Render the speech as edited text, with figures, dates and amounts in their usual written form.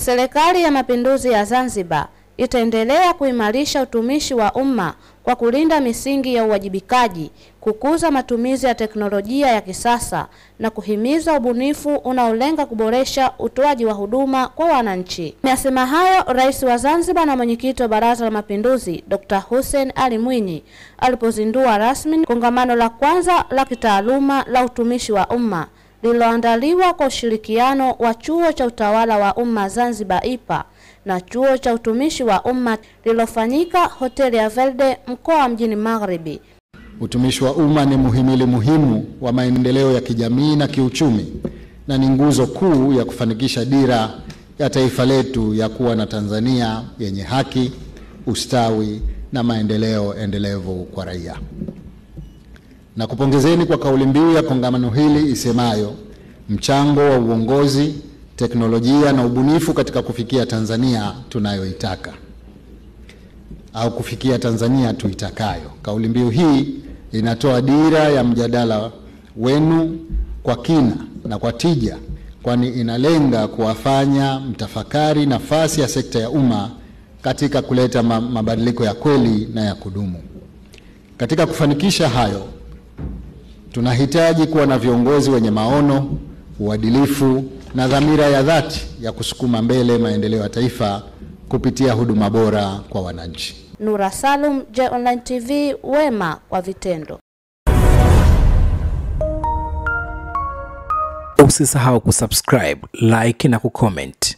Serikali ya Mapinduzi ya Zanzibar itaendelea kuimarisha utumishi wa umma kwa kulinda misingi ya uwajibikaji, kukuza matumizi ya teknolojia ya kisasa na kuhimiza ubunifu unaolenga kuboresha utoaji wa huduma kwa wananchi. Amesema hayo Rais wa Zanzibar na Mwenyekiti wa Baraza la Mapinduzi Dr. Hussein Ali Mwinyi alipozindua rasmi kongamano la kwanza la kitaaluma la utumishi wa umma lililoandaliwa kwa ushirikiano wa Chuo cha Utawala wa Umma Zanzibar IPA na Chuo cha Utumishi wa Umma lililofanyika Hoteli ya Verde mkoa Mjini Magharibi. Utumishi wa umma ni muhimili muhimu wa maendeleo ya kijamii na kiuchumi na ni nguzo kuu ya kufanikisha dira ya taifa letu ya kuwa na Tanzania yenye haki, ustawi na maendeleo endelevu kwa raia. Na kupongezeni kwa kauli mbiu ya kongamano hili isemayo mchango wa uongozi, teknolojia na ubunifu katika kufikia Tanzania tunayoitaka au kufikia Tanzania tuitakayo. Kauli mbiu hii inatoa dira ya mjadala wenu kwa kina na kwa tija, kwani inalenga kuwafanya mtafakari nafasi ya sekta ya umma katika kuleta mabadiliko ya kweli na ya kudumu. Katika kufanikisha hayo, tunahitaji kuwa na viongozi wenye maono, uadilifu na dhamira ya dhati ya kusukuma mbele maendeleo ya taifa kupitia huduma bora kwa wananchi. Nura Salum, J-Online TV, wema kwa vitendo. Usisahau kusubscribe, like na kucomment.